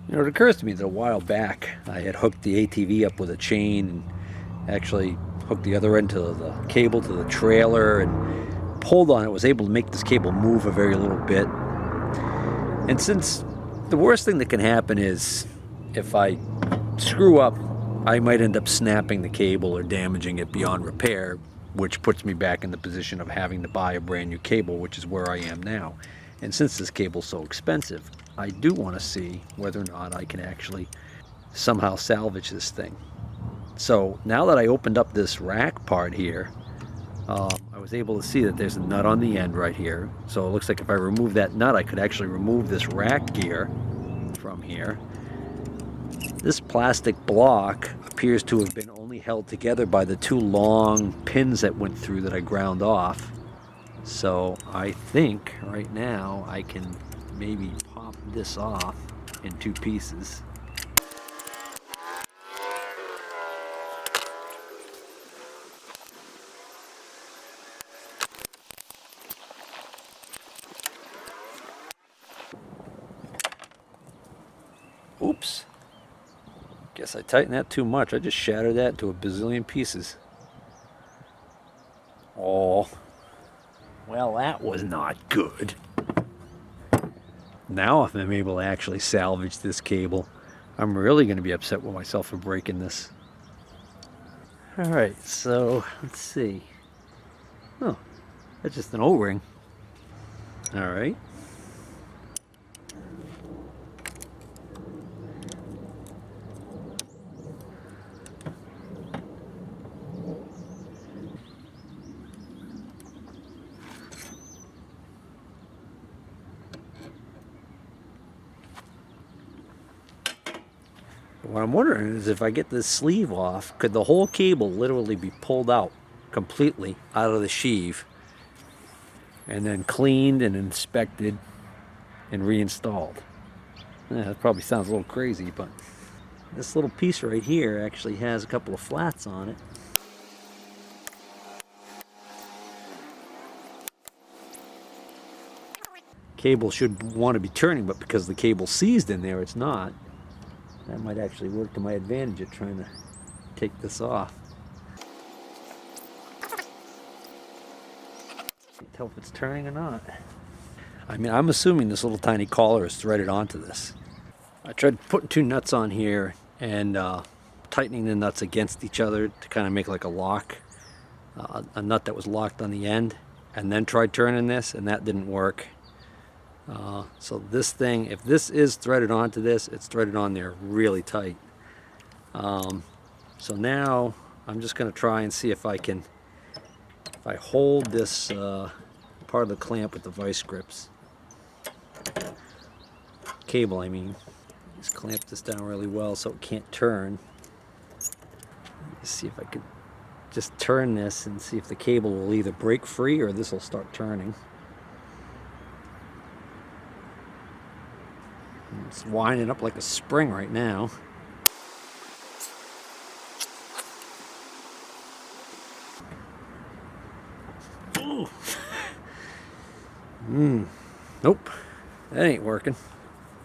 You know, it occurs to me that a while back I had hooked the ATV up with a chain and actually hooked the other end to the cable to the trailer and pulled on it, was able to make this cable move a very little bit. And since the worst thing that can happen is if I screw up, I might end up snapping the cable or damaging it beyond repair, which puts me back in the position of having to buy a brand new cable, which is where I am now. And since this cable's so expensive, I do want to see whether or not I can actually somehow salvage this thing. So now that I opened up this rack part here, I was able to see that there's a nut on the end right here. So it looks like if I remove that nut, I could actually remove this rack gear from here. This plastic block appears to have been only held together by the two long pins that went through that I ground off. So I think right now I can maybe pop this off in two pieces. Oops. Guess I tightened that too much. I just shattered that into a bazillion pieces. Oh, well, that was not good. Now if I'm able to actually salvage this cable, I'm really going to be upset with myself for breaking this. Alright, so let's see. Oh, that's just an O-ring. Alright. What I'm wondering is if I get this sleeve off, could the whole cable literally be pulled out completely out of the sheave and then cleaned and inspected and reinstalled? Yeah, that probably sounds a little crazy, but this little piece right here actually has a couple of flats on it. Cable should want to be turning, but because the cable's seized in there, it's not. That might actually work to my advantage at trying to take this off. Can't tell if it's turning or not. I mean, I'm assuming this little tiny collar is threaded onto this. I tried putting two nuts on here and tightening the nuts against each other to kind of make like a lock, a nut that was locked on the end, and then tried turning this, and that didn't work. So this thing, if this is threaded onto this, it's threaded on there really tight. So now I'm just going to try and see if I can, if I hold this part of the clamp with the vice grips, cable I mean, just clamp this down really well so it can't turn. Let's see if I could just turn this and see if the cable will either break free or this will start turning. It's winding up like a spring right now. Nope, that ain't working.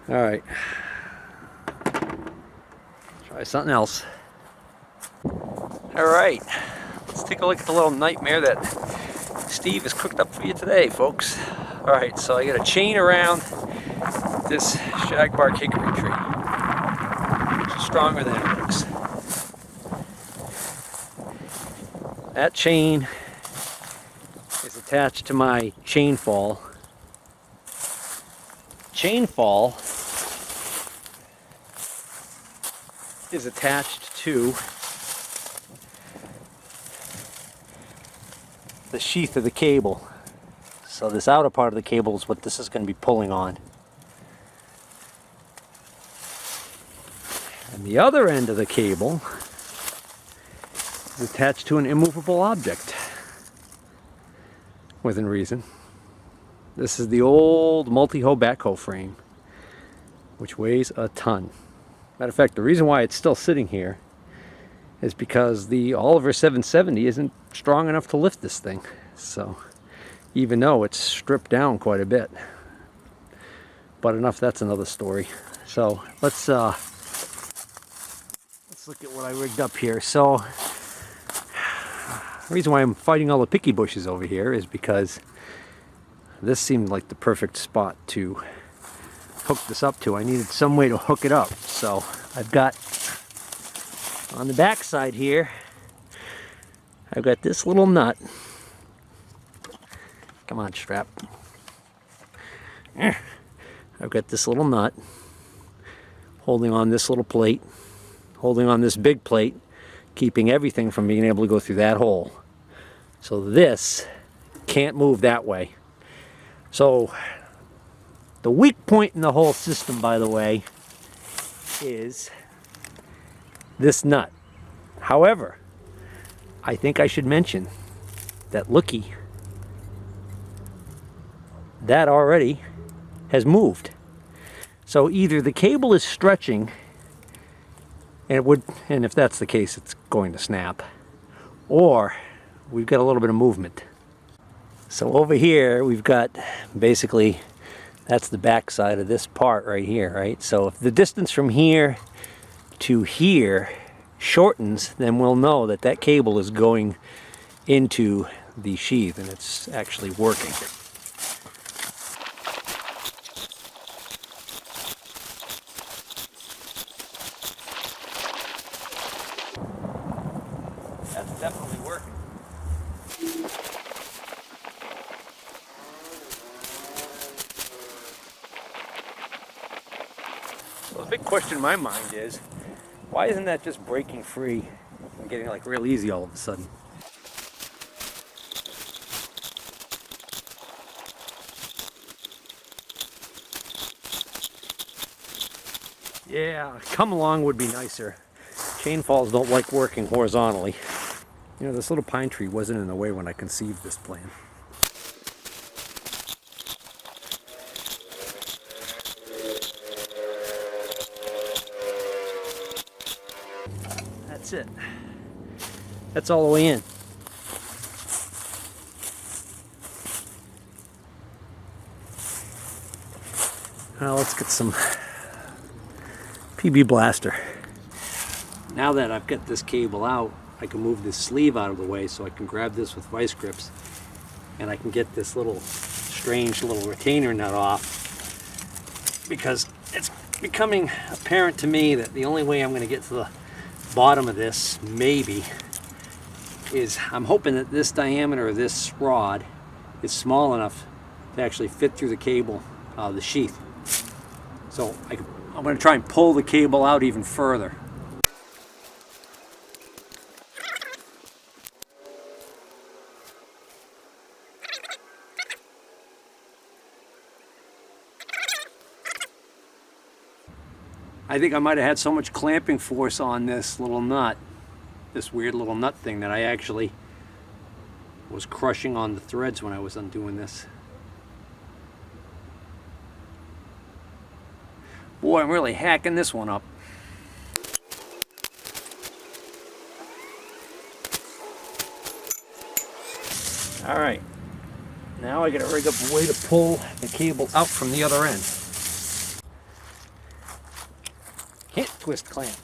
All right, try something else. All right, let's take a look at the little nightmare that Steve has cooked up for you today, folks. All right, so I got a chain around this shagbark hickory tree, which is stronger than it looks. That chain is attached to my chain fall. Chain fall is attached to the sheath of the cable. So this outer part of the cable is what this is going to be pulling on. And the other end of the cable is attached to an immovable object within reason. This is the old multi-hoe backhoe frame, which weighs a ton. Matter of fact, the reason why it's still sitting here is because the Oliver 770 isn't strong enough to lift this thing. So even though it's stripped down quite a bit. But enough, that's another story. So let's look at what I rigged up here. So the reason why I'm fighting all the picky bushes over here is because this seemed like the perfect spot to hook this up to. I needed some way to hook it up. So I've got on the back side here, I've got this little nut. Come on, strap. I've got this little nut holding on this little plate, holding on this big plate, keeping everything from being able to go through that hole. So this can't move that way. So the weak point in the whole system, by the way, is this nut. However, I think I should mention that looky, that already has moved. So either the cable is stretching, and if that's the case, it's going to snap, or we've got a little bit of movement. So over here, we've got basically, that's the back side of this part right here, right? So if the distance from here to here shortens, then we'll know that that cable is going into the sheath and it's actually working. That's definitely working. Well, the big question in my mind is, why isn't that just breaking free and getting like real easy all of a sudden? Yeah, come along would be nicer. Chain falls don't like working horizontally. You know, this little pine tree wasn't in the way when I conceived this plan. That's it. That's all the way in. Now let's get some PB Blaster. Now that I've got this cable out, I can move this sleeve out of the way so I can grab this with vice grips and I can get this little strange little retainer nut off, because it's becoming apparent to me that the only way I'm going to get to the bottom of this, maybe, is I'm hoping that this diameter of this rod is small enough to actually fit through the cable, the sheath. So I'm going to try and pull the cable out even further. I think I might have had so much clamping force on this little nut, this weird little nut thing, that I actually was crushing on the threads when I was undoing this. Boy, I'm really hacking this one up. All right, now I gotta rig up a way to pull the cable out from the other end. Can't twist clamp.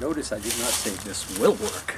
Notice I did not say this will work.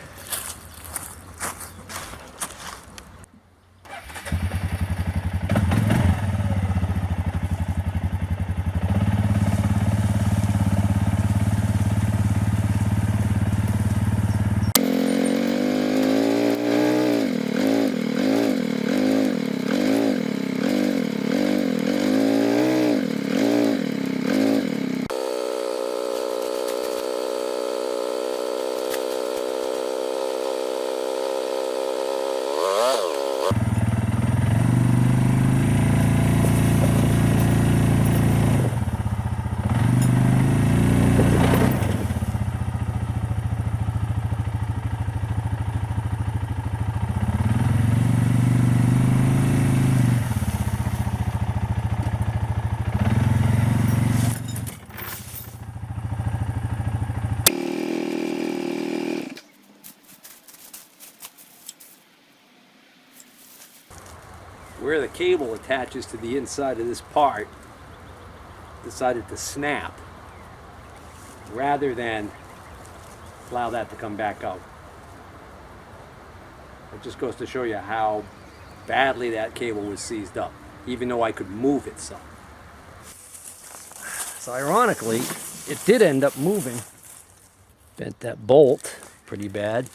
where the cable attaches to the inside of this part decided to snap rather than allow that to come back out. It just goes to show you how badly that cable was seized up, even though I could move it some. So ironically, it did end up moving. Bent that bolt pretty bad,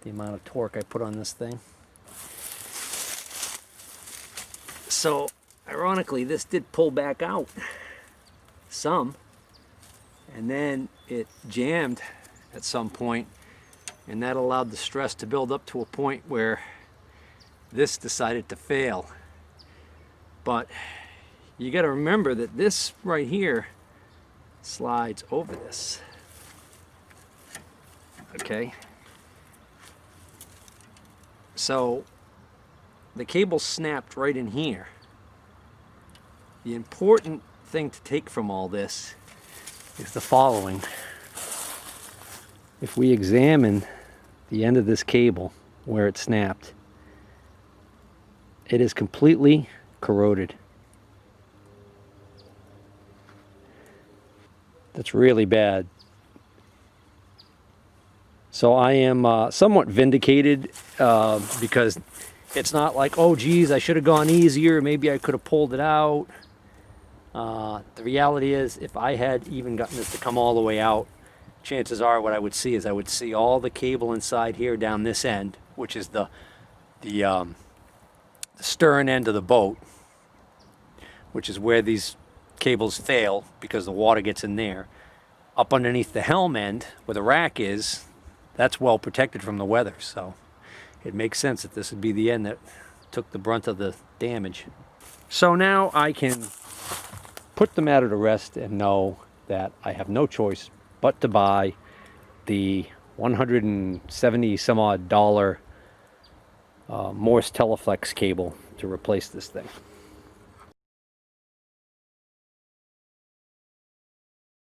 the amount of torque I put on this thing. So ironically, this did pull back out some, and then it jammed at some point, and that allowed the stress to build up to a point where this decided to fail. But you got to remember that this right here slides over this. Okay, so the cable snapped right in here. The important thing to take from all this is the following. If we examine the end of this cable where it snapped, it is completely corroded. That's really bad. So I am somewhat vindicated because it's not like, oh geez, I should have gone easier, maybe I could have pulled it out. The reality is, if I had even gotten this to come all the way out, chances are what I would see is I would see all the cable inside here down this end, which is the stern end of the boat, which is where these cables fail because the water gets in there. Up underneath the helm end, where the rack is, that's well protected from the weather, so it makes sense that this would be the end that took the brunt of the damage. So now I can put the matter to rest and know that I have no choice but to buy the $170 some odd Morse Teleflex cable to replace this thing.